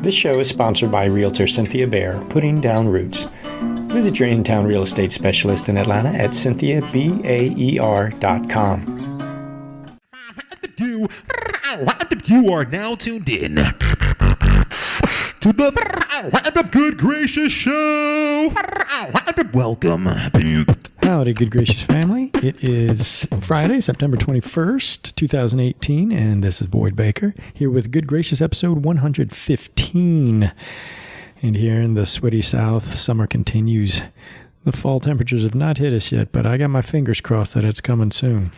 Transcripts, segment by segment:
This show is sponsored by Realtor Cynthia Bear, Putting Down Roots. Visit your in-town real estate specialist in Atlanta at cynthiabaer.com. You are now tuned in to the Good Gracious Show. Welcome. Howdy, Good Gracious family. It is Friday, September 21st, 2018, and this is Boyd Baker here with Good Gracious episode 115. And here in the sweaty South, summer continues. The fall temperatures have not hit us yet, but I got my fingers crossed that it's coming soon.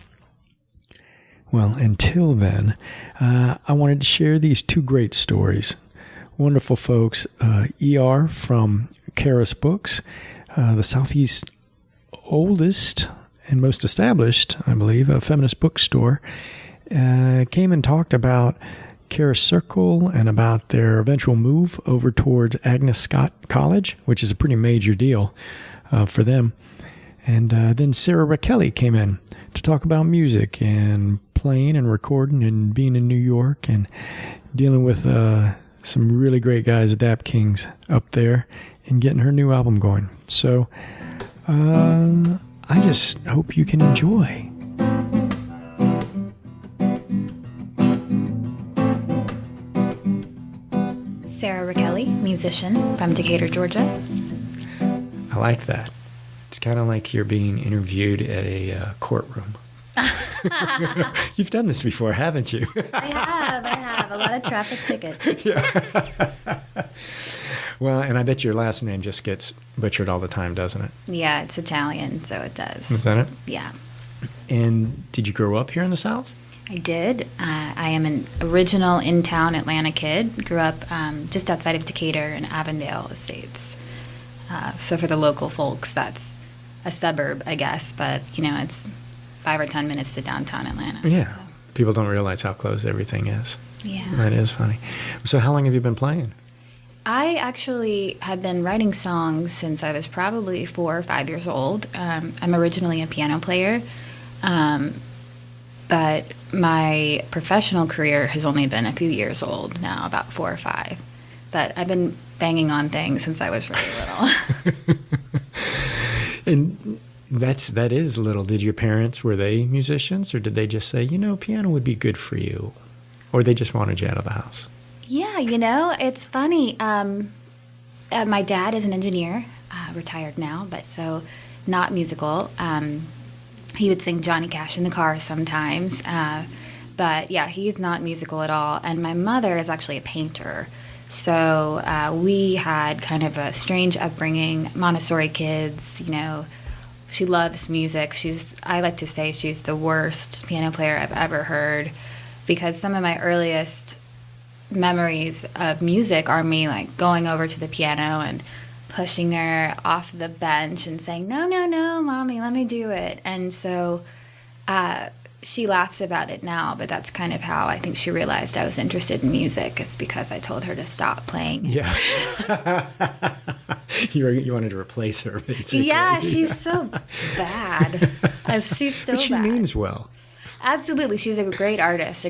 Well, until then, I wanted to share these two great stories. Wonderful folks, ER from Charis Books, the Southeast oldest and most established, I believe, a feminist bookstore, came and talked about Charis Circle and about their eventual move over towards Agnes Scott College, which is a pretty major deal for them. And then Sara Rachele came in to talk about music and playing and recording and being in New York and dealing with some really great guys, Dap Kings, up there and getting her new album going. So I just hope you can enjoy. Sara Rachele, musician from Decatur, Georgia. I like that. It's kind of like you're being interviewed at a courtroom. You've done this before, haven't you? I have. A lot of traffic tickets. Yeah. Well, and I bet your last name just gets butchered all the time, doesn't it? Yeah, it's Italian, so it does. Is that it? Yeah. And did you grow up here in the South? I did. I am an original in-town Atlanta kid. Grew up just outside of Decatur in Avondale Estates. So for the local folks, that's a suburb, I guess, but, it's 5 or 10 minutes to downtown Atlanta. Yeah. So. People don't realize how close everything is. Yeah. That is funny. So how long have you been playing? I actually have been writing songs since I was probably 4 or 5 years old. I'm originally a piano player, but my professional career has only been a few years old now, about 4 or 5. But I've been banging on things since I was really little. And that is little. Did your parents, were they musicians, or did they just say, piano would be good for you? Or they just wanted you out of the house? Yeah, it's funny. My dad is an engineer, retired now, but so not musical. He would sing Johnny Cash in the car sometimes. But yeah, he's not musical at all. And my mother is actually a painter. So we had kind of a strange upbringing, Montessori kids, She loves music. I like to say she's the worst piano player I've ever heard, because some of my earliest memories of music are me like going over to the piano and pushing her off the bench and saying, no, mommy, let me do it. And so she laughs about it now, but that's kind of how I think she realized I was interested in music. It's because I told her to stop playing. Yeah. You wanted to replace her, basically. Yeah, she's so bad. She's still but she bad. means well. Absolutely. She's a great artist,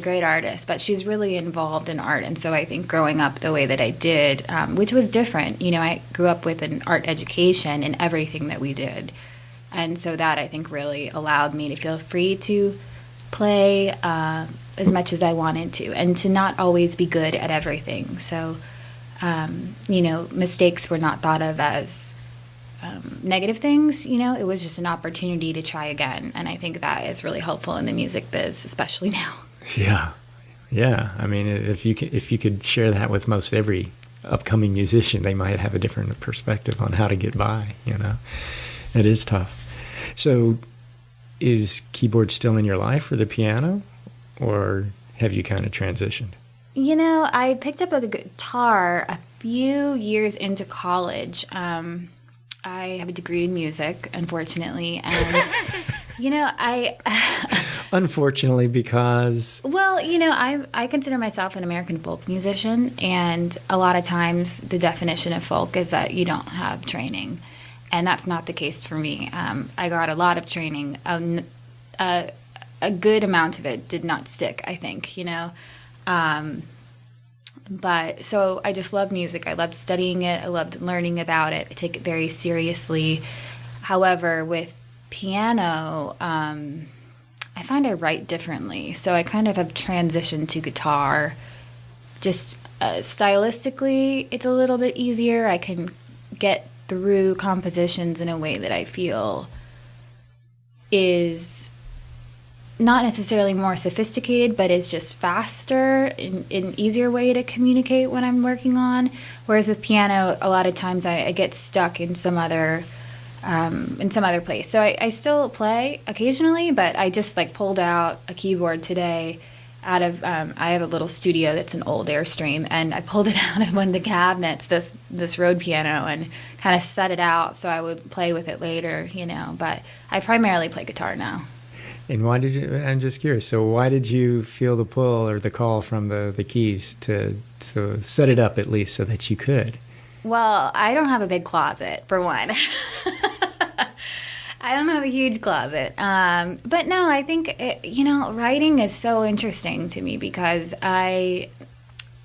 but she's really involved in art. And so I think growing up the way that I did, which was different, I grew up with an art education in everything that we did. And so that, I think, really allowed me to feel free to play as much as I wanted to, and to not always be good at everything. So, mistakes were not thought of as negative things, it was just an opportunity to try again. And I think that is really helpful in the music biz, especially now. Yeah. Yeah. I mean, if you could share that with most every upcoming musician, they might have a different perspective on how to get by, It is tough. So is keyboard still in your life, or the piano, or have you kind of transitioned? I picked up a guitar a few years into college. I have a degree in music, unfortunately, and I unfortunately, because I consider myself an American folk musician, and a lot of times the definition of folk is that you don't have training, and that's not the case for me. I got a lot of training. A good amount of it did not stick, I think. But so I just love music. I loved studying it. I loved learning about it. I take it very seriously. However, with piano, I find I write differently. So I kind of have transitioned to guitar. Just stylistically, it's a little bit easier. I can get through compositions in a way that I feel is not necessarily more sophisticated, but is just faster and an easier way to communicate what I'm working on. Whereas with piano, a lot of times I get stuck in some other place. So I still play occasionally, but I just like pulled out a keyboard today out of I have a little studio that's an old Airstream, and I pulled it out of one of the cabinets, this Rode piano, and kind of set it out so I would play with it later, but I primarily play guitar now. And why did you, I'm just curious, so why did you feel the pull or the call from the keys to set it up at least so that you could? Well, I don't have a big closet, for one. I don't have a huge closet. But no, I think, writing is so interesting to me because I've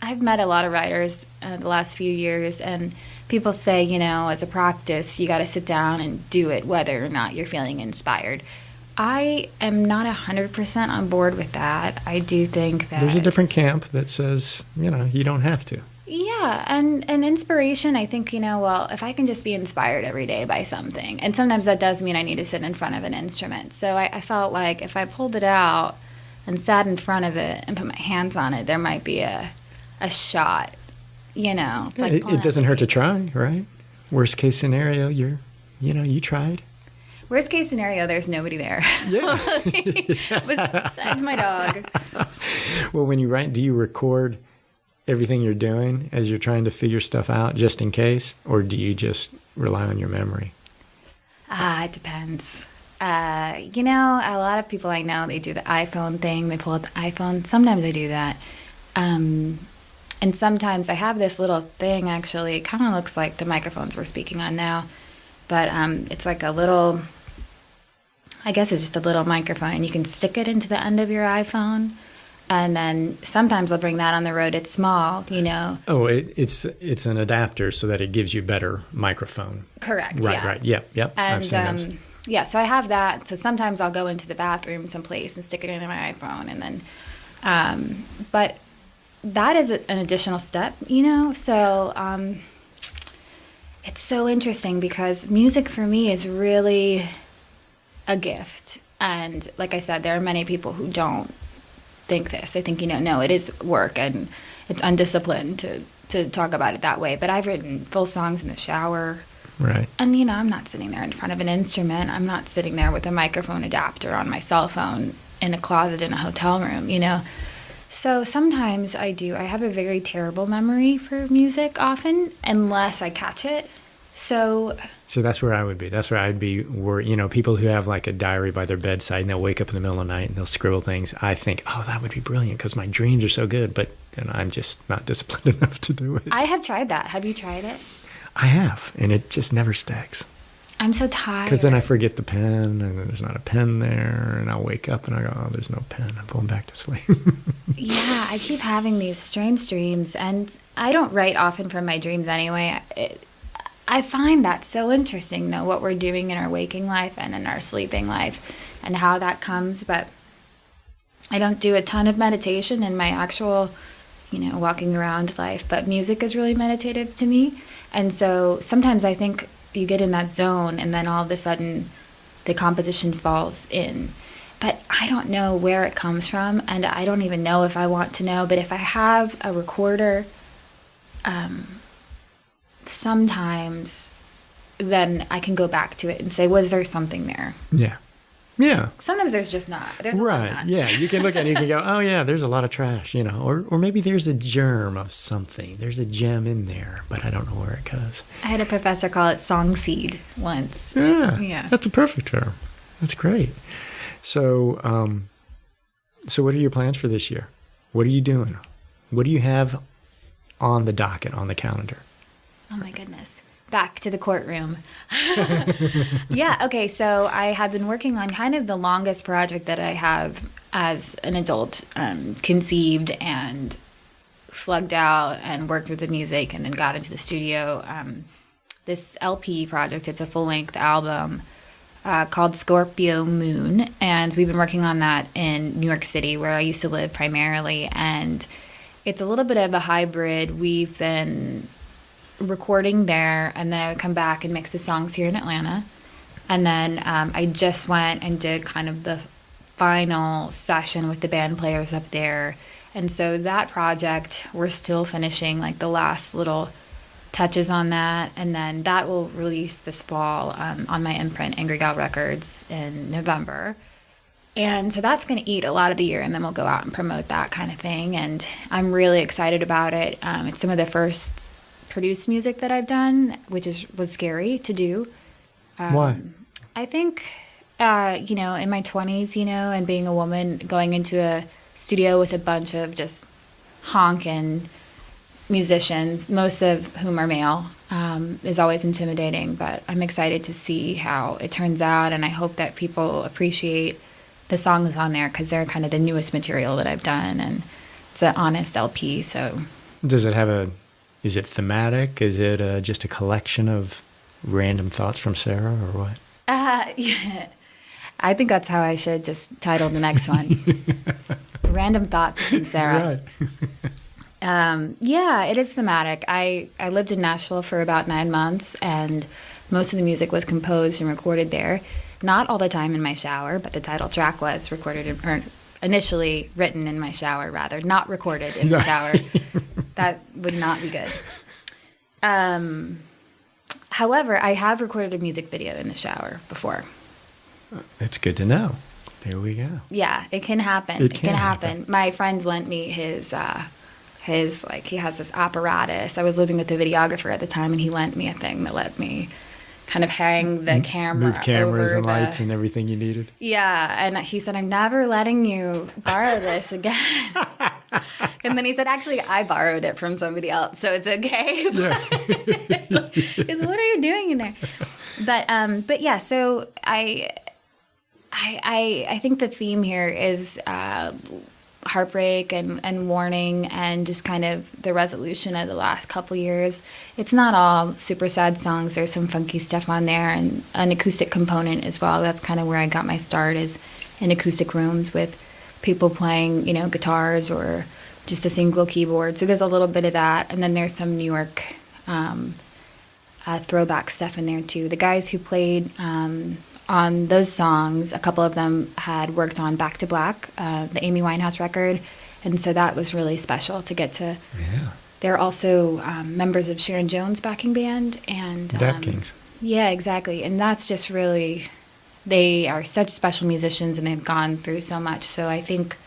met a lot of writers the last few years, and people say, as a practice, you got to sit down and do it whether or not you're feeling inspired. I am not 100% on board with that. I do think that there's a different camp that says, you don't have to. Yeah, and inspiration, I think, if I can just be inspired every day by something, and sometimes that does mean I need to sit in front of an instrument. So I felt like if I pulled it out and sat in front of it and put my hands on it, there might be a shot, It's like it doesn't hurt to try, right? Worst case scenario, you tried. Worst case scenario, there's nobody there. Yeah. Besides my dog. Well, when you write, do you record everything you're doing as you're trying to figure stuff out just in case, or do you just rely on your memory? It depends. A lot of people I know, they do the iPhone thing. They pull out the iPhone. Sometimes I do that. And sometimes I have this little thing, actually. It kind of looks like the microphones we're speaking on now. But it's like a little, I guess it's just a little microphone, and you can stick it into the end of your iPhone. And then sometimes I'll bring that on the road. It's small, Oh, it's an adapter so that it gives you better microphone. Correct. Right. Yep. And I've seen those. Yeah, so I have that. So sometimes I'll go into the bathroom someplace and stick it into my iPhone, and then, but that is an additional step, So it's so interesting because music for me is really a gift, and like I said, there are many people who don't think this. I think, no, it is work and it's undisciplined to talk about it that way. But I've written full songs in the shower. Right. And, I'm not sitting there in front of an instrument. I'm not sitting there with a microphone adapter on my cell phone in a closet in a hotel room, So sometimes I have a very terrible memory for music often, unless I catch it. So that's where I would be. That's where I'd be. Where people who have like a diary by their bedside and they'll wake up in the middle of the night and they'll scribble things. I think, that would be brilliant because my dreams are so good, but I'm just not disciplined enough to do it. I have tried that. Have you tried it? I have, and it just never sticks. I'm so tired. Because then I forget the pen, and then there's not a pen there, and I'll wake up and I go, there's no pen. I'm going back to sleep. Yeah, I keep having these strange dreams, and I don't write often from my dreams anyway. I find that so interesting, though, what we're doing in our waking life and in our sleeping life and how that comes. But I don't do a ton of meditation in my actual, walking around life. But music is really meditative to me. And so sometimes I think you get in that zone and then all of a sudden the composition falls in. But I don't know where it comes from, and I don't even know if I want to know. But if I have a recorder, sometimes then I can go back to it and say, was there something there? Yeah. Sometimes there's just not. There's right. Not. Yeah. You can look at it and you can go, oh yeah, there's a lot of trash, or maybe there's a germ of something. There's a gem in there, but I don't know where it goes. I had a professor call it song seed once. Yeah. That's a perfect term. That's great. So, so what are your plans for this year? What are you doing? What do you have on the docket, on the calendar? Oh my goodness. Back to the courtroom. Yeah, okay, so I have been working on kind of the longest project that I have as an adult, conceived and slugged out and worked with the music and then got into the studio. This LP project, it's a full-length album called Scorpio Moon, and we've been working on that in New York City, where I used to live primarily, and it's a little bit of a hybrid. We've been recording there, and then I would come back and mix the songs here in Atlanta, and then I just went and did kind of the final session with the band players up there, and so that project, we're still finishing like the last little touches on that, and then that will release this fall on my imprint, Angry Gal Records, in November. And so that's going to eat a lot of the year, and then we'll go out and promote that kind of thing, and I'm really excited about it. It's some of the first produced music that I've done, which was scary to do. Why? I think, in my 20s, and being a woman, going into a studio with a bunch of just honking musicians, most of whom are male, is always intimidating, but I'm excited to see how it turns out, and I hope that people appreciate the songs on there, because they're kind of the newest material that I've done, and it's an honest LP. So Does it have is it thematic? Is it just a collection of random thoughts from Sara, or what? Yeah, I think that's how I should just title the next one. Random Thoughts from Sara. Right. Yeah, it is thematic. I lived in Nashville for about 9 months, and most of the music was composed and recorded there. Not all the time in my shower, but the title track was initially written in my shower, rather, not recorded in the shower. That would not be good. However, I have recorded a music video in the shower before. It's good to know. There we go. Yeah, it can happen. It can happen. My friend lent me his he has this apparatus. I was living with a videographer at the time, and he lent me a thing that let me kind of hang the camera, move cameras over and lights and everything you needed. Yeah, and he said, I'm never letting you borrow this again. And then he said, actually, I borrowed it from somebody else, so it's okay. Yeah. Because what are you doing in there? But yeah, so I think the theme here is heartbreak and mourning, and just kind of the resolution of the last couple years. It's not all super sad songs. There's some funky stuff on there, and an acoustic component as well. That's kind of where I got my start, is in acoustic rooms with people playing, guitars or just a single keyboard. So there's a little bit of that, and then there's some New York throwback stuff in there too. The guys who played on those songs, a couple of them had worked on Back to Black, the Amy Winehouse record, and so that was really special to get to. Yeah. They're also members of Sharon Jones' backing band, and Dap Kings. Yeah, exactly, and that's just really, they are such special musicians, and they've gone through so much. So I think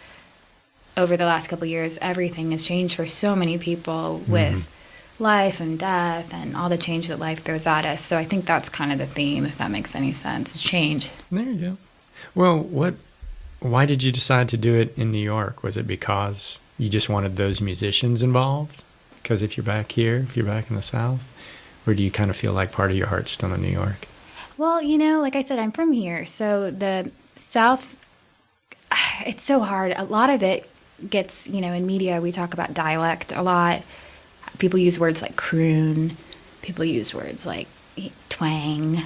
over the last couple of years, everything has changed for so many people with life and death and all the change that life throws at us. So I think that's kind of the theme, if that makes any sense. Change. There you go. Well, why did you decide to do it in New York? Was it because you just wanted those musicians involved? Because if you're back here, if you're back in the South, or do you kind of feel like part of your heart's still in New York? Well, like I said, I'm from here. So the South, it's so hard. A lot of it gets, in media, we talk about dialect a lot. People use words like croon. People use words like twang.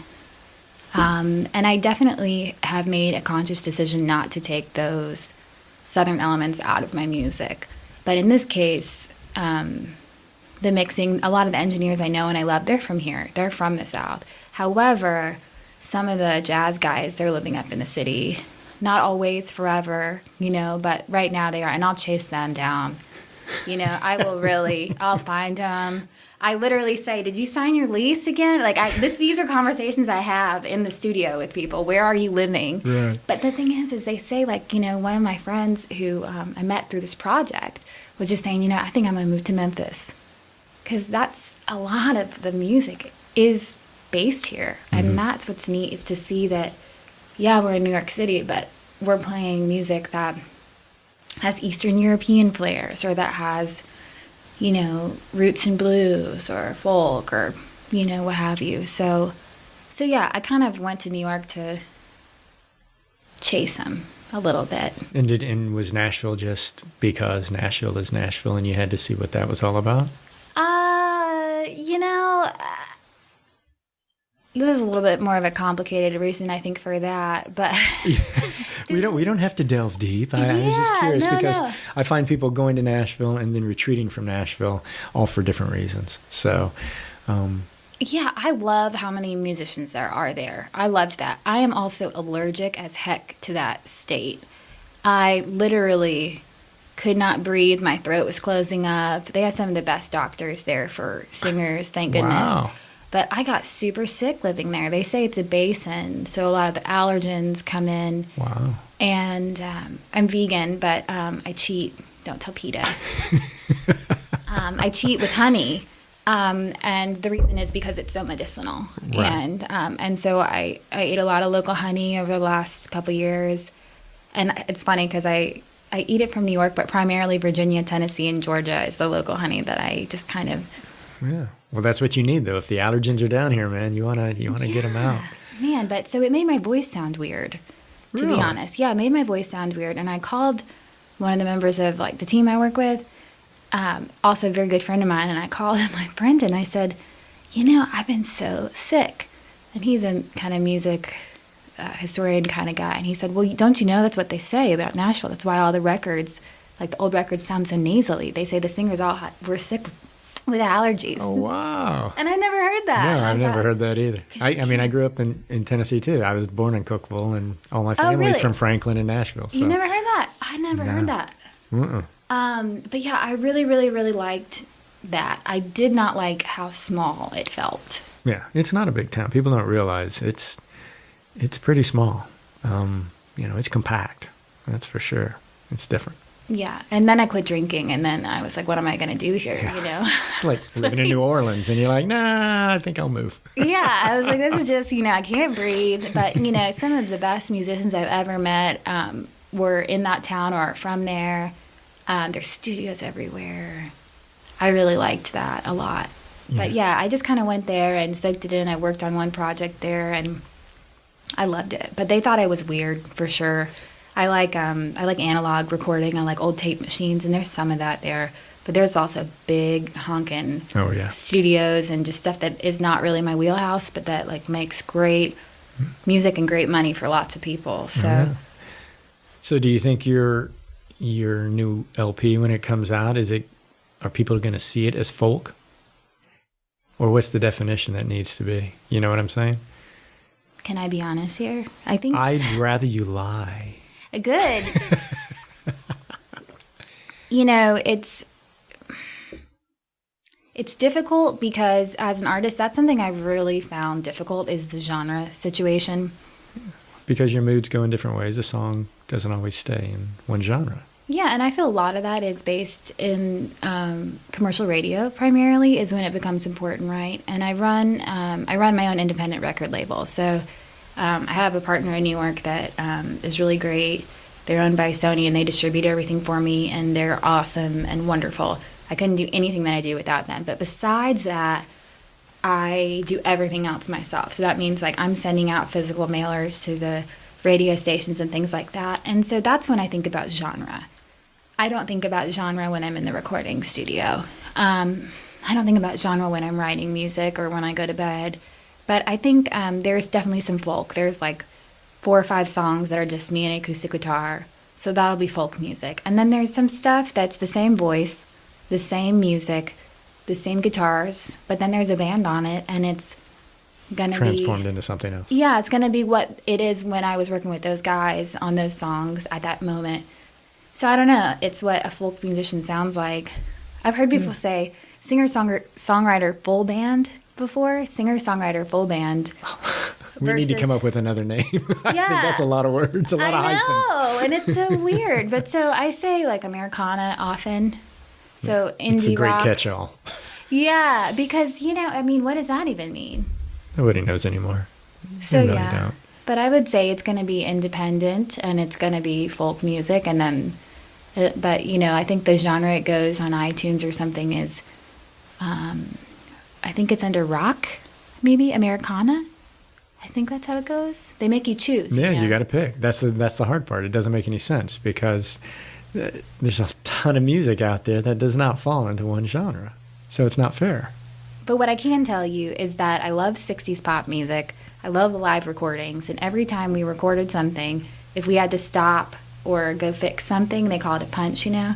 And I definitely have made a conscious decision not to take those Southern elements out of my music. But in this case, the mixing, a lot of the engineers I know and I love, they're from here. They're from the South. However, some of the jazz guys, they're living up in the city. Not always forever, but right now they are. And I'll chase them down. I will really, I'll find them. I literally say, did you sign your lease again? These are conversations I have in the studio with people. Where are you living? Right. But the thing is they say, one of my friends who I met through this project was just saying, I think I'm going to move to Memphis. Because that's a lot of the music is based here. And that's what's neat, is to see that, yeah, we're in New York City, but we're playing music that has Eastern European flares, or that has, roots and blues or folk, or, what have you. So yeah, I kind of went to New York to chase them a little bit. And was Nashville just because Nashville is Nashville and you had to see what that was all about? You know, there's a little bit more of a complicated reason, I think, for that. But we don't have to delve deep. I was just curious because I find people going to Nashville and then retreating from Nashville all for different reasons. So, yeah, I love how many musicians there are there. I loved that. I am also allergic as heck to that state. I literally could not breathe. My throat was closing up. They had some of the best doctors there for singers, thank goodness. Wow. But I got super sick living there. They say it's a basin, so a lot of the allergens come in. Wow. And I'm vegan, but I cheat. Don't tell PETA. I cheat with honey. And the reason is because it's so medicinal. Right. And so I ate a lot of local honey over the last couple years. And it's funny because I eat it from New York, but primarily Virginia, Tennessee, and Georgia is the local honey that I just kind of... Yeah. Well, that's what you need, though. If the allergens are down here, man, you wanna get them out. Man, but so it made my voice sound weird, to be honest. Yeah, it made my voice sound weird. And I called one of the members of like the team I work with, also a very good friend of mine, and I called him like, Brendan, I said, you know, I've been so sick. And he's a kind of music historian kind of guy. And he said, well, don't you know that's what they say about Nashville? That's why all the records, like the old records, sound so nasally. They say the singers all were sick with allergies. Oh, wow. And I never heard that. No, I've never heard that either. I mean, I grew up in Tennessee, too. I was born in Cookeville, and all my family's from Franklin and Nashville. So. You never heard that? I never heard that. But yeah, I really, really, really liked that. I did not like how small it felt. Yeah, it's not a big town. People don't realize it's pretty small. You know, it's compact. That's for sure. It's different. Yeah, and then I quit drinking, and then I was like, what am I going to do here, you know? It's like living in New Orleans, and you're like, nah, I think I'll move. Yeah, I was like, this is just, you know, I can't breathe. But, you know, some of the best musicians I've ever met were in that town or are from there. There's studios everywhere. I really liked that a lot. Yeah. But, yeah, I just kind of went there and soaked it in. I worked on one project there, and I loved it. But they thought I was weird, for sure. I like analog recording. I like old tape machines, and there's some of that there. But there's also big honkin' studios and just stuff that is not really my wheelhouse, but that like makes great music and great money for lots of people. So, so do you think your new LP, when it comes out, are people going to see it as folk, or what's the definition that needs to be? You know what I'm saying? Can I be honest here? I think I'd rather you lie. Good. You know, it's difficult because as an artist, that's something I've really found difficult is the genre situation. Because your moods go in different ways. A song doesn't always stay in one genre. Yeah, and I feel a lot of that is based in commercial radio primarily is when it becomes important, right? And I run my own independent record label. So I have a partner in New York that is really great. They're owned by Sony, and they distribute everything for me, and they're awesome and wonderful. I couldn't do anything that I do without them. But besides that, I do everything else myself. So that means like I'm sending out physical mailers to the radio stations and things like that. And so that's when I think about genre. I don't think about genre when I'm in the recording studio. I don't think about genre when I'm writing music or when I go to bed. But I think there's definitely some folk. There's like 4 or 5 songs that are just me and acoustic guitar. So that'll be folk music. And then there's some stuff that's the same voice, the same music, the same guitars, but then there's a band on it, and it's going to be... transformed into something else. Yeah, it's going to be what it is when I was working with those guys on those songs at that moment. So I don't know. It's what a folk musician sounds like. I've heard people say singer-songwriter full band before. Singer-songwriter full band. We need to come up with another name. I think that's a lot of words, a lot of hyphens. I know, and it's so weird. But so I say like Americana often. So indie rock. It's a great catch-all. Yeah, because, you know, I mean, what does that even mean? Nobody knows anymore. So yeah, but I would say it's going to be independent and it's going to be folk music, and then, but you know, I think the genre it goes on iTunes or something is, I think it's under rock, maybe Americana, I think that's how it goes. They make you choose. Yeah, you know? you got to pick. That's the hard part. It doesn't make any sense because there's a ton of music out there that does not fall into one genre. So it's not fair. But what I can tell you is that I love 60s pop music. I love live recordings. And every time we recorded something, if we had to stop or go fix something, they call it a punch, you know?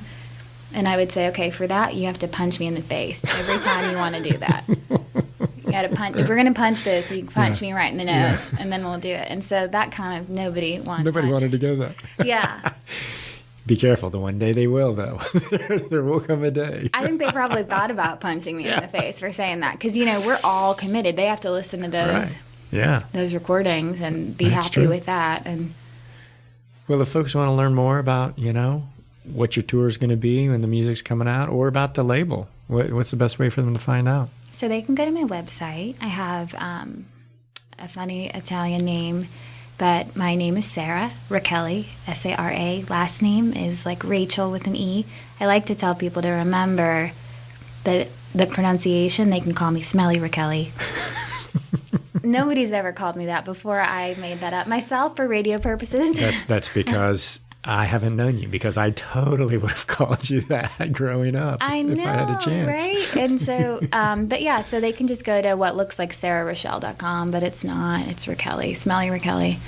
And I would say, okay, for that, you have to punch me in the face every time you want to do that. You got to punch. If we're going to punch this, you punch me right in the nose, and then we'll do it. And so that kind of nobody wanted to go that. Yeah. Be careful. The one day they will, though. There will come a day. I think they probably thought about punching me in the face for saying that. Because, you know, we're all committed. They have to listen to those recordings and be happy with that. And well, if folks want to learn more about, you know, what your tour is going to be when the music's coming out, or about the label, what's the best way for them to find out? So they can go to my website. I have a funny Italian name, but my name is Sara Rachele, S-A-R-A. Last name is like Rachel with an E. I like to tell people to remember the pronunciation. They can call me Smelly Rachele. Nobody's ever called me that before. I made that up myself for radio purposes. That's because I haven't known you, because I totally would have called you that growing up if I had a chance. Right? And so, but yeah, so they can just go to what looks like SaraRachele.com, but it's not. It's Rachele, Smelly Rachele.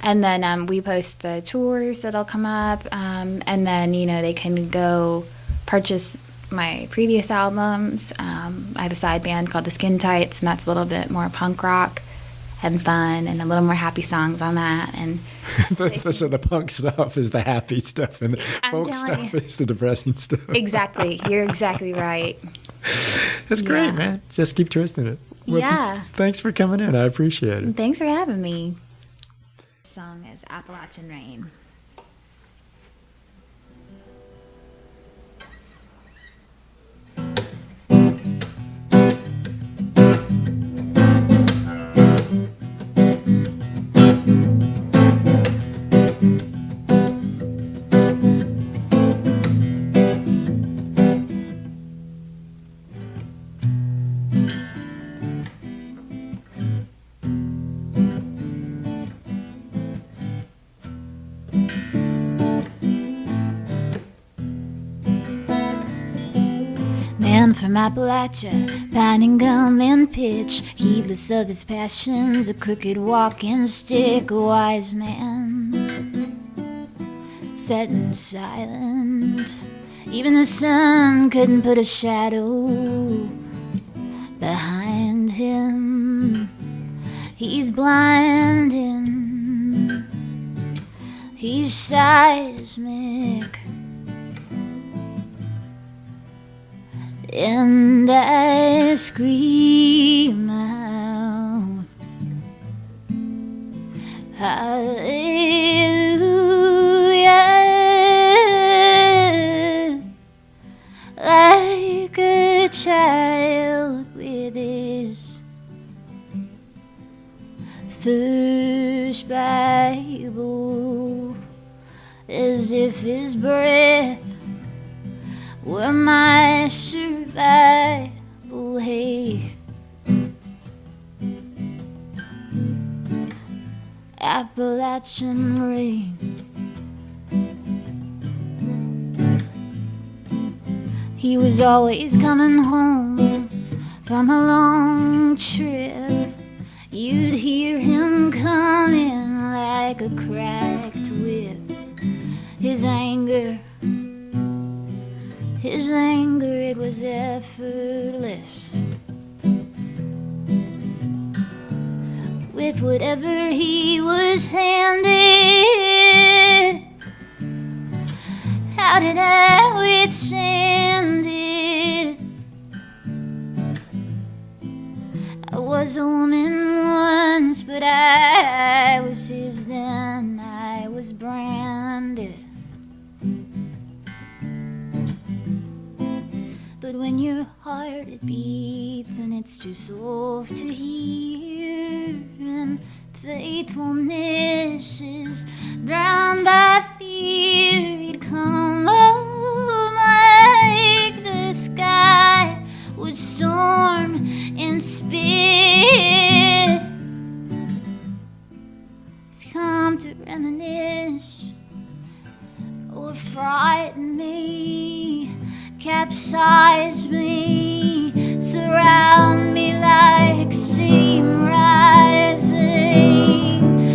And then we post the tours that'll come up, and then, you know, they can go purchase my previous albums. I have a side band called the Skin Tights, and that's a little bit more punk rock and fun, and a little more happy songs on that. And so the punk stuff is the happy stuff, and the folk stuff is the depressing stuff. Exactly. You're exactly right. That's great, man. Just keep twisting it. Well, yeah. Thanks for coming in. I appreciate it. Thanks for having me. The song is Appalachian Rain. From Appalachia, pounding gum and pitch, heedless of his passions, a crooked walking stick, a wise man, sitting silent. Even the sun couldn't put a shadow behind him. He's blinding, he's seismic. And I scream out, hallelujah, like a child with his first Bible, as if his breath were my survival. Hey, Appalachian rain. He was always coming home from a long trip. You'd hear him coming like a cracked whip. His anger, it was effortless. With whatever he was handed, how did I withstand it? I was a woman once, but I was his then. I was branded. But when your heart it beats and it's too soft to hear, and faithfulness is drowned by fear, it'd come like the sky would storm and spit. capsize me, surround me like steam rising,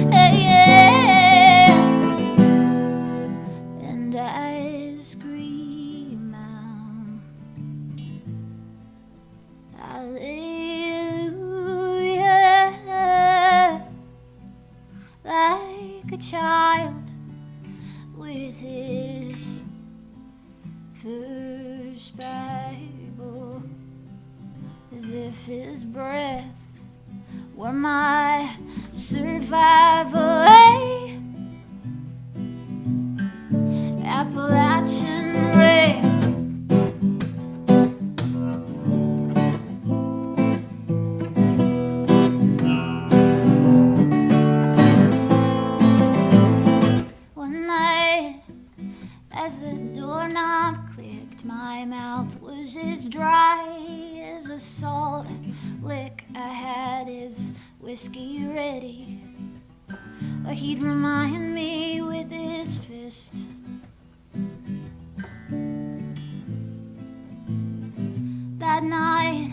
yeah. And I scream out, hallelujah, like a child with his first Bible, as if his breath were my survival. Hey, Appalachian rain. One night, as the doorknob clicked, my mouth was as dry as a salt lick. I had his whiskey ready, or he'd remind me with his fist. That night,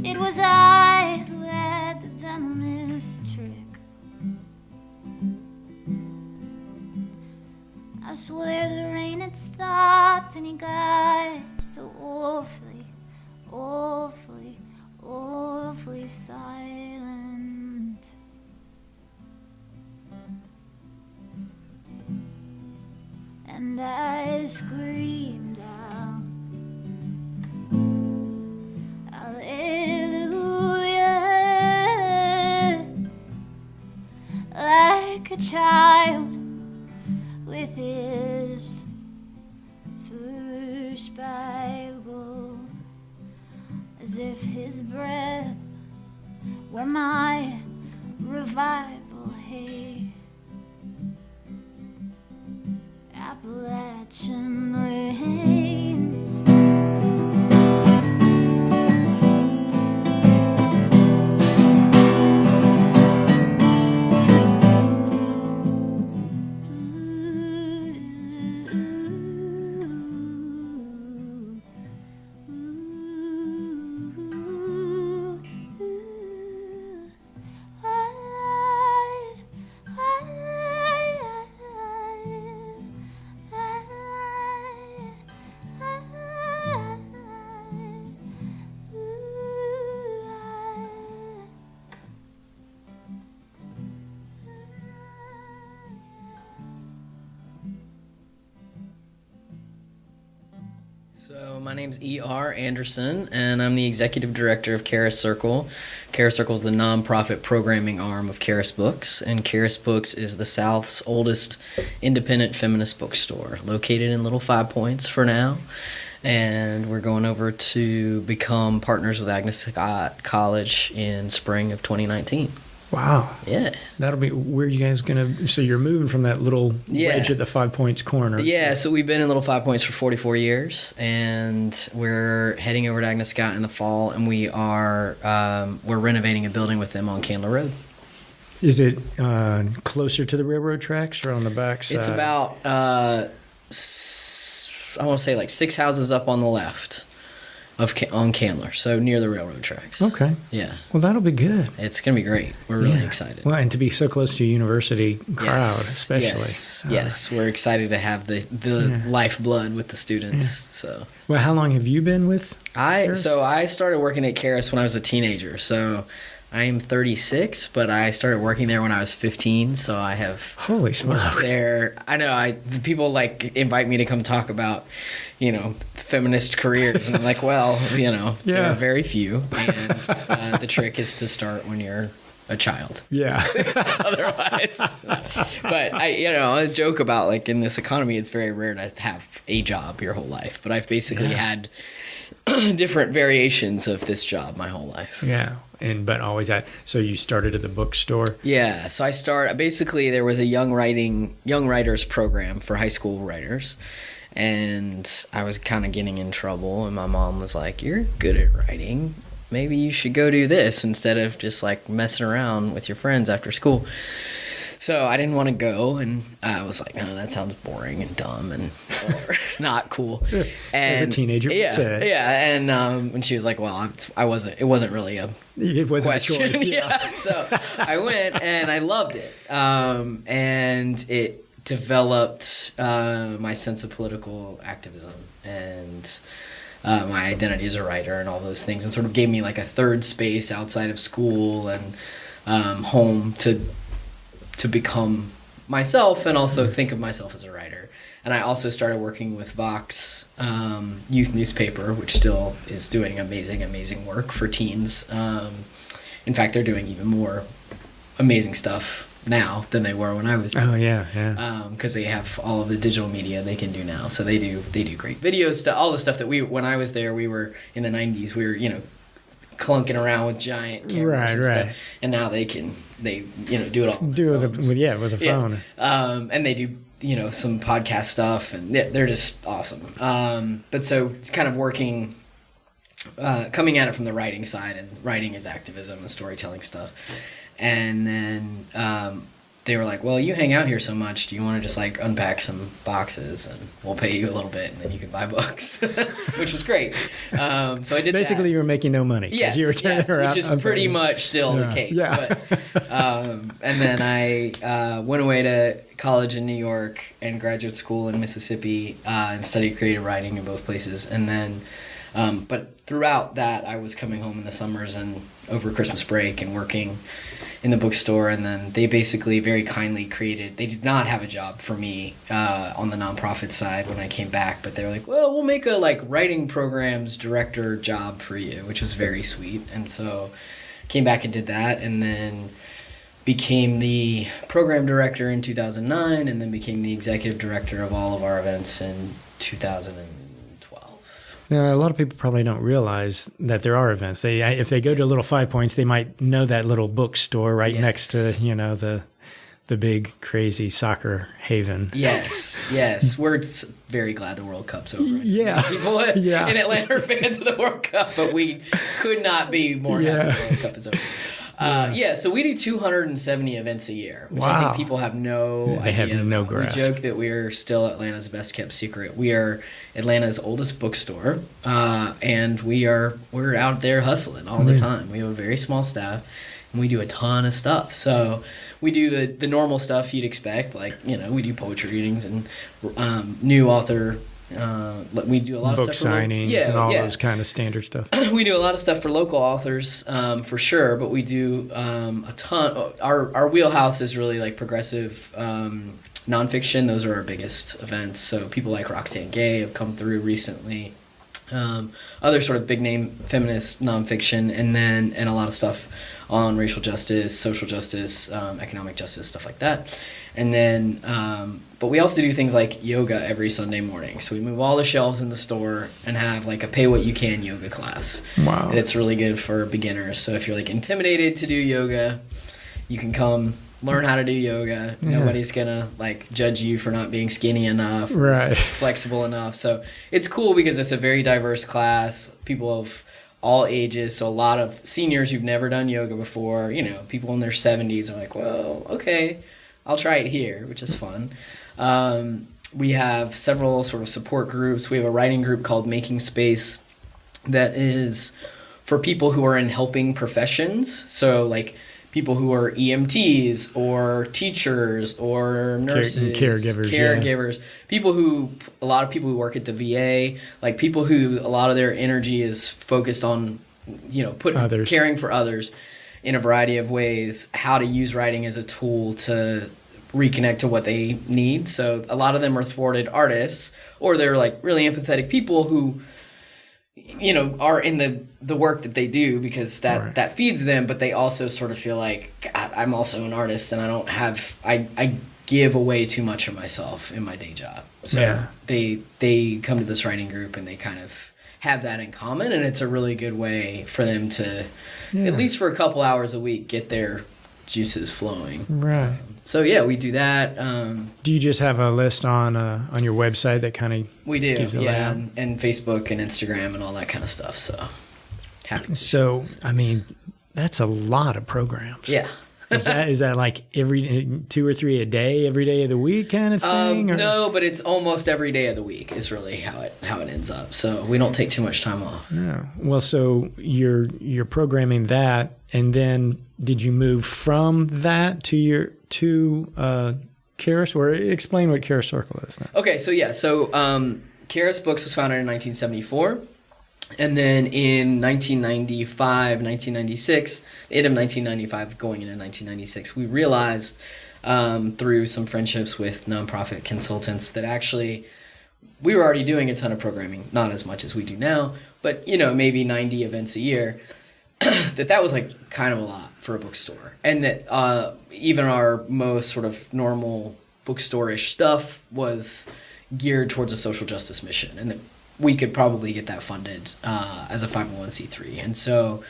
it was I who had the venomous trick. I swear the rain had stopped and he got so awfully, awfully, awfully silent. And I screamed out, hallelujah, like a child with his first Bible, as if his breath were my revival. Hey, Appalachian rain. So my name's E.R. Anderson, and I'm the executive director of Charis Circle. Charis Circle is the nonprofit programming arm of Charis Books, and Charis Books is the South's oldest independent feminist bookstore, located in Little Five Points for now. And we're going over to become partners with Agnes Scott College in spring of 2019. Wow. Yeah. That'll be, where are you guys going to, so you're moving from that little wedge at the 5 Points corner. Yeah, so we've been in Little Five Points for 44 years, and we're heading over to Agnes Scott in the fall, and we are, we're renovating a building with them on Candler Road. Is it closer to the railroad tracks or on the back side? It's about, I want to say like 6 houses up on the left on Candler, so near the railroad tracks. Okay. Yeah. Well, that'll be good. It's going to be great. We're really excited. Well, and to be so close to a university crowd, especially. Yes. We're excited to have the lifeblood with the students. So. Well, how long have you been with Charis? So I started working at Charis when I was a teenager. So I am 36, but I started working there when I was 15. So I have holy smokes there. I know. People like invite me to come talk about, feminist careers, and I'm like, well, there are very few, and the trick is to start when you're a child. Yeah. Otherwise, but I joke about, like, in this economy, it's very rare to have a job your whole life. But I've basically had different variations of this job my whole life. Yeah. But always had. So you started at the bookstore. Yeah. So basically there was a young writers program for high school writers. And I was kind of getting in trouble, and my mom was like, "You're good at writing. Maybe you should go do this instead of just like messing around with your friends after school." So I didn't want to go, and I was like, no, that sounds boring and dumb and or not cool. And As a teenager, yeah. And she was like, well, it wasn't really a question. A choice. Yeah. So I went, and I loved it. And it developed my sense of political activism and my identity as a writer and all those things, and sort of gave me like a third space outside of school and home to become myself and also think of myself as a writer. And I also started working with Vox youth newspaper, which still is doing amazing work for teens. In fact, they're doing even more amazing stuff now than they were when I was doing. Oh yeah. Because they have all of the digital media they can do now. So they do great video stuff, all the stuff that when I was there, we were in the 90s, we were, clunking around with giant cameras and stuff, and now they do it all with a phone. And they do some podcast stuff, and they're just awesome. But so it's kind of working, coming at it from the writing side, and writing is activism and storytelling stuff. And then they were like, well, you hang out here so much, do you want to just like unpack some boxes and we'll pay you a little bit and then you can buy books, which was great. So I did basically that. You were making no money. Yes, you were which is pretty much still the case. Yeah. But, and then I went away to college in New York and graduate school in Mississippi and studied creative writing in both places. And then, but throughout that, I was coming home in the summers and over Christmas break and working in the bookstore, and then they basically very kindly they did not have a job for me on the nonprofit side when I came back, but they were like, well, we'll make a writing programs director job for you, which was very sweet. And so came back and did that, and then became the program director in 2009, and then became the executive director of all of our events in 2012. Now, a lot of people probably don't realize that there are events. If they go to Little 5 Points, they might know that little bookstore right next to, the big crazy soccer haven. Yes. We're very glad the World Cup's over. Yeah. People in Atlanta are fans of the World Cup, but we could not be more happy the World Cup is over. So we do 270 events a year, which I think people have no idea. They have no grasp. We joke that we are still Atlanta's best kept secret. We are Atlanta's oldest bookstore, and we're out there hustling all the time. We have a very small staff, and we do a ton of stuff. So we do the normal stuff you'd expect, like we do poetry readings and new author. We do a lot book of stuff signings and all those kind of standard stuff. We do a lot of stuff for local authors, for sure, but we do a ton. Our wheelhouse is really like progressive nonfiction. Those are our biggest events. So people like Roxane Gay have come through recently. Other sort of big name feminist nonfiction, and a lot of stuff on racial justice, social justice, economic justice, stuff like that. And then, but we also do things like yoga every Sunday morning. So we move all the shelves in the store and have like a pay what you can yoga class. Wow. And it's really good for beginners. So if you're like intimidated to do yoga, you can come learn how to do yoga. Yeah. Nobody's gonna like judge you for not being skinny enough, right? Flexible enough. So it's cool because it's a very diverse class. People of all ages. So a lot of seniors who've never done yoga before, people in their 70s are like, well, okay, I'll try it here, which is fun. We have several sort of support groups. We have a writing group called Making Space that is for people who are in helping professions. So like people who are EMTs or teachers or nurses, caregivers, a lot of people who work at the VA, like people who a lot of their energy is focused on, caring for others in a variety of ways, how to use writing as a tool to reconnect to what they need. So a lot of them are thwarted artists, or they're like really empathetic people who are in the work that they do because that feeds them, but they also sort of feel like, God, I'm also an artist and I give away too much of myself in my day job. So they come to this writing group and they kind of have that in common, and it's a really good way for them to, at least for a couple hours a week, get their juices flowing. Right. So we do that. Do you just have a list on your website that kind of we do, gives the layout? And Facebook and Instagram and all that kind of stuff. So happy. So I mean, that's a lot of programs. Yeah, Is that like every 2 or 3 a day, every day of the week kind of thing? No, but it's almost every day of the week is really how it ends up. So we don't take too much time off. Yeah. Well, so you're programming that, and then did you move from that to Charis? Or explain what Charis Circle is now. Okay, so Charis Books was founded in 1974. And then in 1995, 1996, end of 1995, going into 1996, we realized through some friendships with nonprofit consultants that actually we were already doing a ton of programming, not as much as we do now, but maybe 90 events a year. that was like kind of a lot for a bookstore, and that even our most sort of normal bookstore-ish stuff was geared towards a social justice mission, and that we could probably get that funded as a 501c3. And so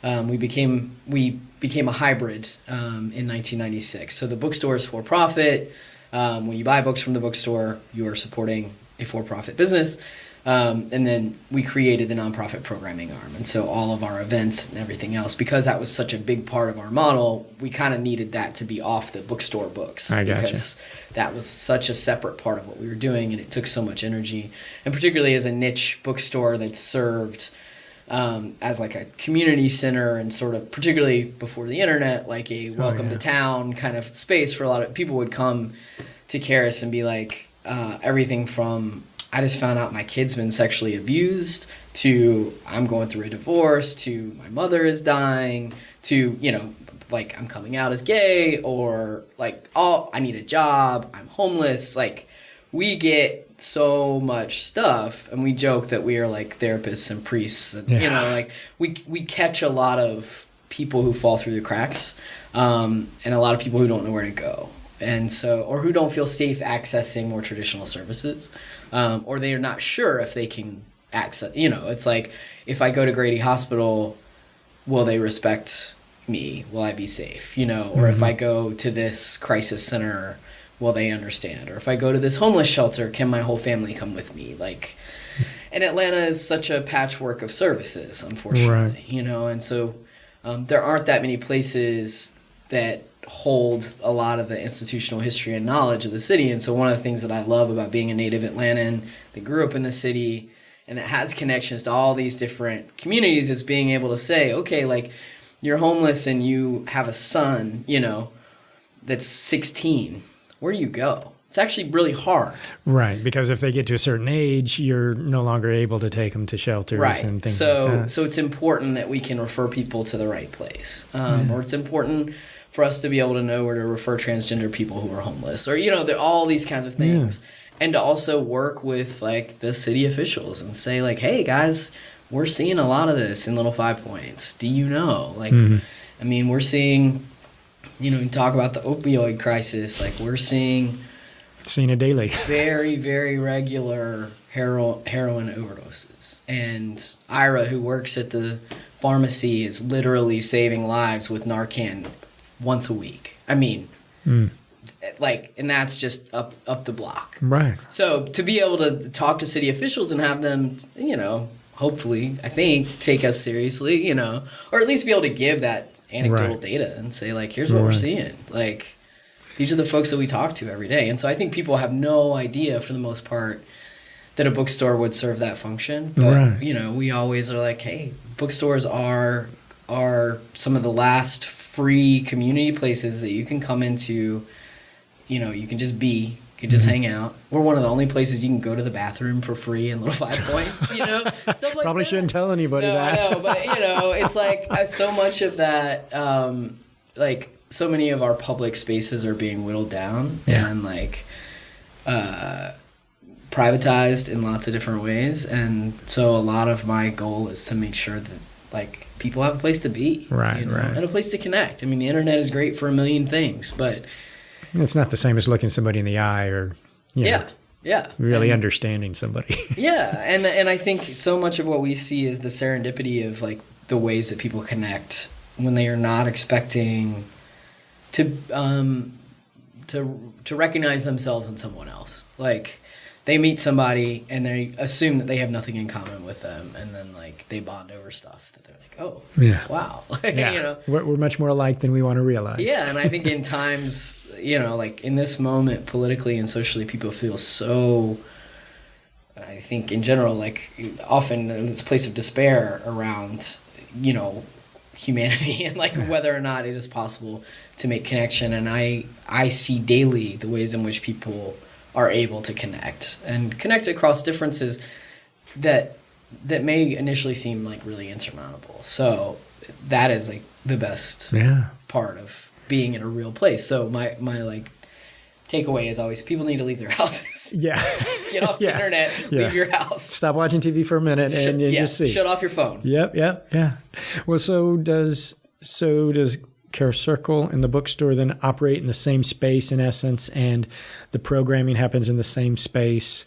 we became a hybrid in 1996. So the bookstore is for profit. When you buy books from the bookstore, you are supporting a for-profit business. And then we created the nonprofit programming arm. And so all of our events and everything else, because that was such a big part of our model, we kind of needed that to be off the bookstore books. I gotcha. Because that was such a separate part of what we were doing, and it took so much energy. And particularly as a niche bookstore that served as like a community center, and sort of, particularly before the internet, like a welcome to town kind of space for a lot of people would come to Charis and be like, everything from, I just found out my kid's been sexually abused, to I'm going through a divorce, to my mother is dying, to, like I'm coming out as gay, or like, oh, I need a job, I'm homeless. Like, we get so much stuff, and we joke that we are like therapists and priests, and like we catch a lot of people who fall through the cracks, and a lot of people who don't know where to go. And so, or who don't feel safe accessing more traditional services, or they are not sure if they can access, it's like, if I go to Grady Hospital, will they respect me? Will I be safe? Or if I go to this crisis center, will they understand? Or if I go to this homeless shelter, can my whole family come with me? Like, and Atlanta is such a patchwork of services, unfortunately, and so there aren't that many places that hold a lot of the institutional history and knowledge of the city. And so one of the things that I love about being a native Atlantan that grew up in the city and that has connections to all these different communities is being able to say, okay, like, you're homeless and you have a son, that's 16. Where do you go? It's actually really hard. Right, because if they get to a certain age, you're no longer able to take them to shelters and things like that. So it's important that we can refer people to the right place. Or it's important for us to be able to know where to refer transgender people who are homeless, or, there are all these kinds of things. And to also work with like the city officials and say like, hey guys, we're seeing a lot of this in Little 5 Points. Do you know? Like, I mean, we're seeing, you talk about the opioid crisis. Like, we're seeing it daily. Very, very regular heroin overdoses. And Ira, who works at the pharmacy, is literally saving lives with Narcan once a week. I mean, like, and that's just up the block. Right. So to be able to talk to city officials and have them, hopefully, I think, take us seriously, or at least be able to give that anecdotal data and say, like, here's what we're seeing. Like, these are the folks that we talk to every day. And so I think people have no idea, for the most part, that a bookstore would serve that function. But, we always are like, hey, bookstores are some of the last free community places that you can come into. You can just be, you can just hang out. We're one of the only places you can go to the bathroom for free in Little 5 Points, stuff like Probably that. shouldn't tell anybody that. I know, but, it's like so much of that, like, so many of our public spaces are being whittled down and, like, privatized in lots of different ways. And so a lot of my goal is to make sure that, like, people have a place to be. Right. And a place to connect. I mean, the internet is great for a million things, but it's not the same as looking somebody in the eye or, really understanding somebody. And I think so much of what we see is the serendipity of, like, the ways that people connect when they are not expecting to recognize themselves in someone else. Like, they meet somebody and they assume that they have nothing in common with them, and then like they bond over stuff that they're like, oh, Yeah. wow, Yeah. you know. We're much more alike than we want to realize. Yeah, and I think in times, you know, like in this moment, politically and socially, people feel so. I think in general, like often in this place of despair around, you know, humanity and like whether or not it is possible to make connection. And I see daily the ways in which people are able to connect across differences that may initially seem like really insurmountable. So that is like the best part of being in a real place. So my like takeaway is always people need to leave their houses. Yeah. Get off the internet, leave your house. Stop watching TV for a minute and just see. Shut off your phone. Yep. Yeah. Well, so does Charis Circle and the bookstore then operate in the same space in essence, and the programming happens in the same space,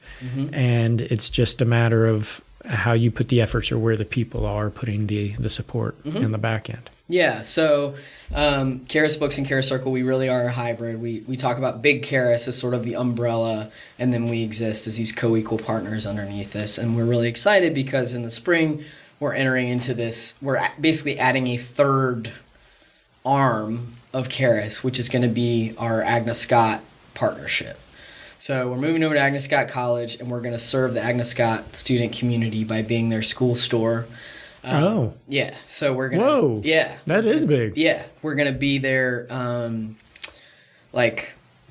and it's just a matter of how you put the efforts or where the people are putting the support in the back end. Yeah, so Charis Books and Charis Circle, we really are a hybrid. We talk about Big Charis as sort of the umbrella, and then we exist as these co-equal partners underneath this. And we're really excited because in the spring, we're entering into this, we're basically adding a third arm of Charis, which is going to be our Agnes Scott partnership. So we're moving over to Agnes Scott College, and we're going to serve the Agnes Scott student community by being their school store. Yeah. So we're gonna. Whoa. Yeah. That is big. Yeah, we're gonna be their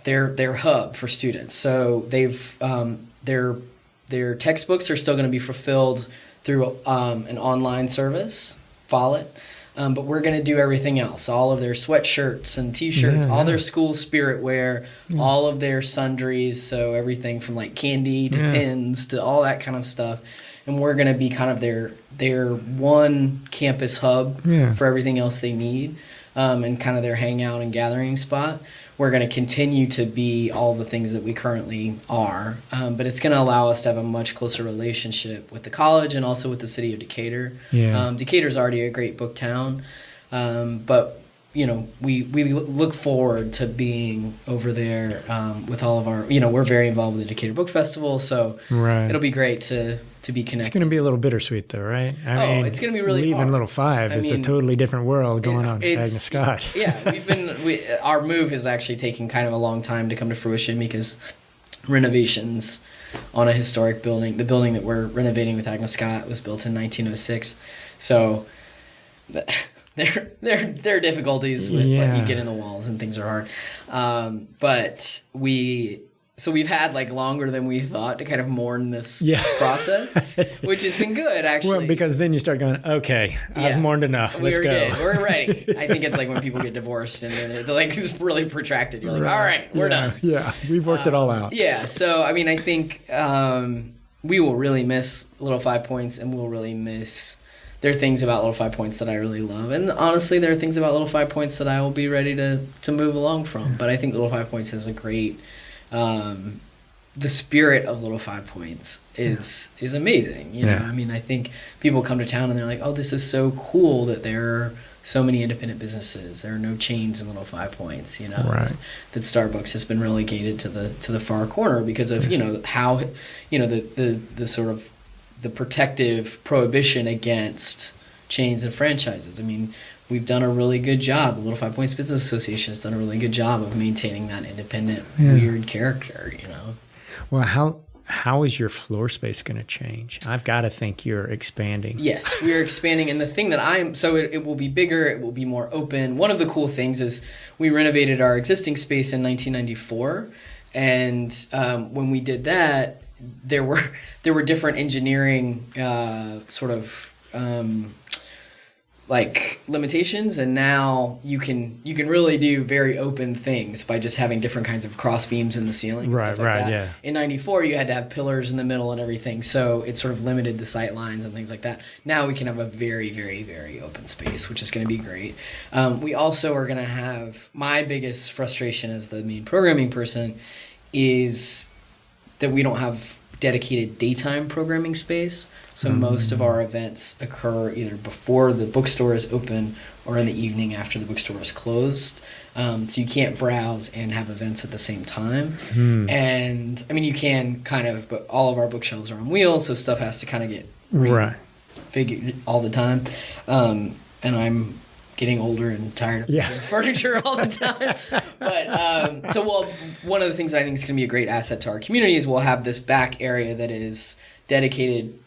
their hub for students. So they've their textbooks are still going to be fulfilled through an online service, Follett. But we're going to do everything else. All of their sweatshirts and T-shirts, all their school spirit wear, all of their sundries. So everything from like candy to pins to all that kind of stuff. And we're going to be kind of their one campus hub for everything else they need, and kind of their hangout and gathering spot. We're going to continue to be all the things that we currently are, but it's going to allow us to have a much closer relationship with the college and also with the city of Decatur. Decatur's already a great book town, but you know, we look forward to being over there with all of our, you know, we're very involved with the Decatur Book Festival, so it'll be great to be connected. It's going to be a little bittersweet though, right? I mean, it's going to be really leaving hard. Little Five. It's a totally different world going on. Agnes Scott. Yeah, our move is actually taking kind of a long time to come to fruition because renovations on a historic building, the building that we're renovating with Agnes Scott was built in 1906. So there are difficulties with what you get in the walls and things are hard. But we've had like longer than we thought to kind of mourn this process, which has been good actually. Well, because then you start going, okay, I've mourned enough. Let's go. Good. We're ready. I think it's like when people get divorced and then they're like, it's really protracted. You're like, all right, we're done. Yeah, we've worked it all out. Yeah. So, I mean, I think we will really miss Little 5 Points, and we'll really miss. There are things about Little 5 Points that I really love, and honestly, there are things about Little 5 Points that I will be ready to move along from. But I think Little 5 Points has a great. The spirit of Little 5 Points is amazing. You know, I mean, I think people come to town and they're like, "Oh, this is so cool that there are so many independent businesses. There are no chains in Little 5 Points." You know, that Starbucks has been relegated to the far corner because of you know how you know the sort of the protective prohibition against chains and franchises. I mean, we've done a really good job. The Little 5 Points Business Association has done a really good job of maintaining that independent, weird character, you know. Well, how is your floor space going to change? I've got to think you're expanding. Yes, we are expanding. And the thing that it will be bigger, it will be more open. One of the cool things is we renovated our existing space in 1994. And when we did that, there were different engineering like limitations, and now you can really do very open things by just having different kinds of cross beams in the ceiling and stuff like that. Yeah. In 94 you had to have pillars in the middle and everything, so it sort of limited the sight lines and things like that. Now we can have a very, very, very open space, which is going to be great. We also are going to have, my biggest frustration as the main programming person is that we don't have dedicated daytime programming space. So most of our events occur either before the bookstore is open or in the evening after the bookstore is closed. So you can't browse and have events at the same time. And I mean, you can kind of, but all of our bookshelves are on wheels, so stuff has to kind of get figured all the time. And I'm getting older and tired of furniture all the time. But one of the things I think is going to be a great asset to our community is we'll have this back area that is dedicated,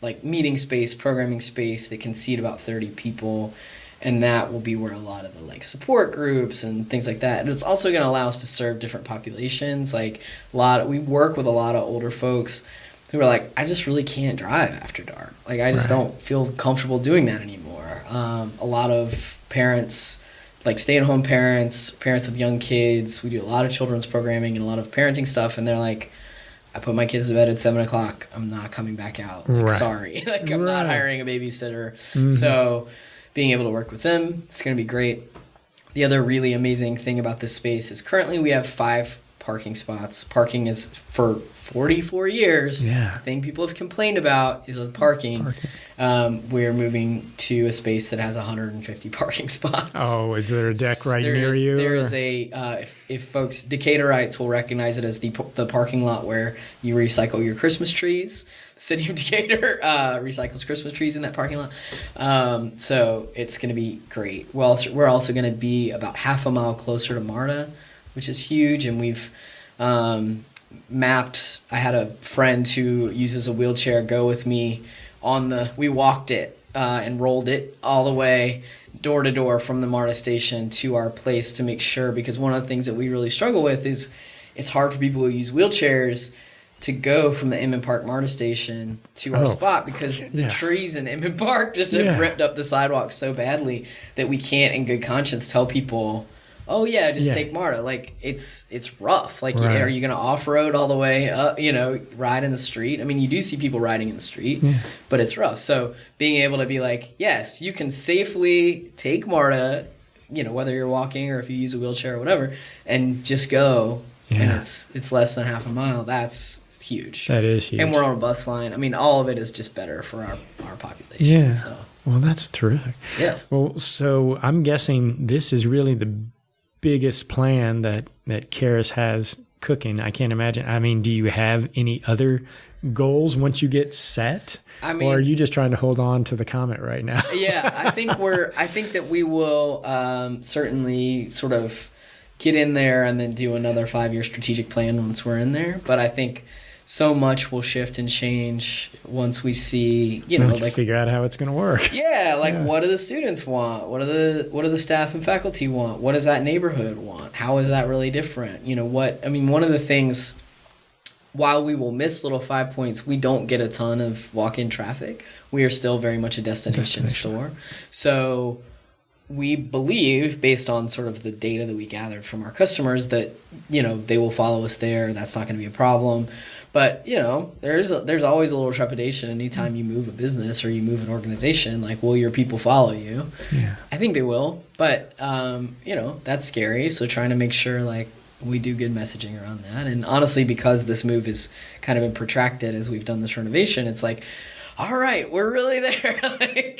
like meeting space, programming space that can seat about 30 people. And that will be where a lot of the like support groups and things like that. And it's also going to allow us to serve different populations. Like we work with a lot of older folks who are like, I just really can't drive after dark. Like I just don't feel comfortable doing that anymore. A lot of parents, like stay-at-home parents with young kids. We do a lot of children's programming and a lot of parenting stuff. And they're like, I put my kids to bed at 7 o'clock. I'm not coming back out. Like, sorry. Like I'm not hiring a babysitter. So being able to work with them, it's going to be great. The other really amazing thing about this space is currently we have 5 parking spots. Parking is for 44 years. The thing people have complained about is with parking. We're moving to a space that has 150 parking spots. Oh, is there a deck near you? There is a, if folks, Decatorites will recognize it as the parking lot where you recycle your Christmas trees. The city of Decatur recycles Christmas trees in that parking lot. So it's going to be great. We're also going to be about half a mile closer to MARTA, which is huge. And we've mapped, I had a friend who uses a wheelchair go with me we walked it and rolled it all the way door to door from the MARTA station to our place to make sure, because one of the things that we really struggle with is it's hard for people who use wheelchairs to go from the Inman Park MARTA station to our spot, because the trees in Inman Park just have ripped up the sidewalk so badly that we can't in good conscience tell people, oh yeah, just take MARTA. Like it's rough. Like are you going to off-road all the way up, ride in the street? I mean, you do see people riding in the street, but it's rough. So being able to be like, yes, you can safely take MARTA, whether you're walking or if you use a wheelchair or whatever, and just go, and it's less than half a mile. That's huge. That is huge. And we're on a bus line. I mean, all of it is just better for our population. Yeah. So. Well, that's terrific. Yeah. Well, so I'm guessing this is really the biggest plan that Charis has cooking. I can't imagine. I mean, do you have any other goals once you get set? I mean, or are you just trying to hold on to the comet right now? I think that we will certainly sort of get in there and then do another 5-year strategic plan once we're in there. But I think so much will shift and change once we see, figure out how it's going to work. What do the students want? What do the staff and faculty want? What does that neighborhood want? How is that really different? One of the things, while we will miss Little 5 Points, we don't get a ton of walk-in traffic. We are still very much a destination store. So we believe, based on sort of the data that we gathered from our customers, that, they will follow us there. That's not going to be a problem. But, there's always a little trepidation anytime you move a business or you move an organization. Like, will your people follow you? Yeah. I think they will. But, that's scary. So trying to make sure, we do good messaging around that. And honestly, because this move is kind of been protracted as we've done this renovation, it's like, all right, we're really there.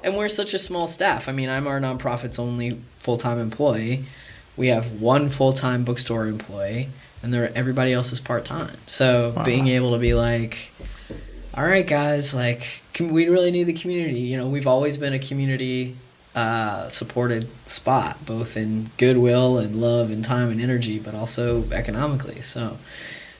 And we're such a small staff. I mean, I'm our nonprofit's only full-time employee. We have one full-time bookstore employee, and everybody else is part-time. So being able to be like, all right, guys, we really need the community. We've always been a community supported spot, both in goodwill and love and time and energy, but also economically. So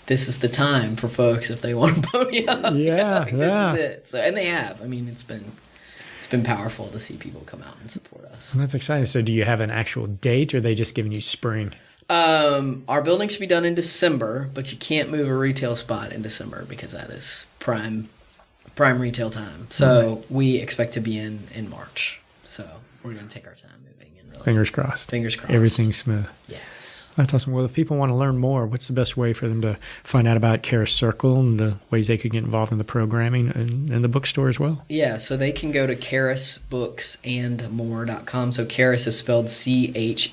this is the time for folks if they want to pony up. This is it. So, and they have. I mean, it's been powerful to see people come out and support us. Well, that's exciting. So do you have an actual date, or are they just giving you spring? Our building should be done in December, but you can't move a retail spot in December because that is prime retail time. So we expect to be in March. So we're going to take our time moving. And really, Fingers crossed. Everything's smooth. Yes. That's awesome. Well, if people want to learn more, what's the best way for them to find out about Charis Circle and the ways they could get involved in the programming and the bookstore as well? Yeah, so they can go to charisbooksandmore.com. So Charis is spelled Charis,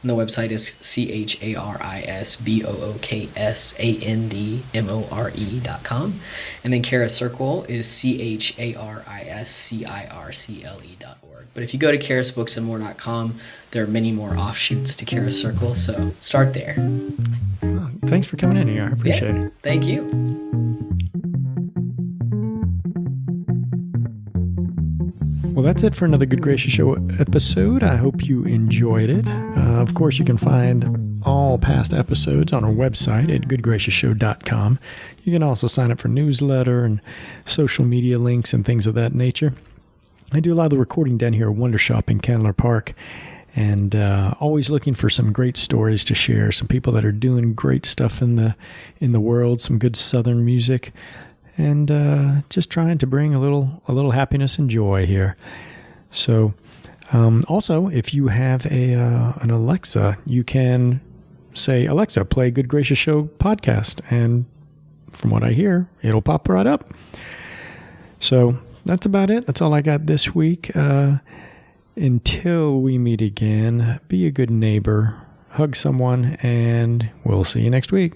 And the website is CharisBooksandMore.com. And then Charis Circle is CharisCircle.org. But if you go to CharisBooksandMore.com, there are many more offshoots to Charis Circle, so start there. Well, thanks for coming in here. I appreciate it. Thank you. Well, that's it for another Good Gracious Show episode. I hope you enjoyed it. Of course, you can find all past episodes on our website at goodgracioushow.com. You can also sign up for newsletter and social media links and things of that nature. I do a lot of the recording down here at Wondershop in Candler Park, and always looking for some great stories to share, some people that are doing great stuff in the world, some good Southern music, and just trying to bring a little happiness and joy here. So, also, if you have an Alexa, you can say, Alexa, play Good Gracious Show podcast, and from what I hear, it'll pop right up. So that's about it. That's all I got this week. Until we meet again, be a good neighbor, hug someone, and we'll see you next week.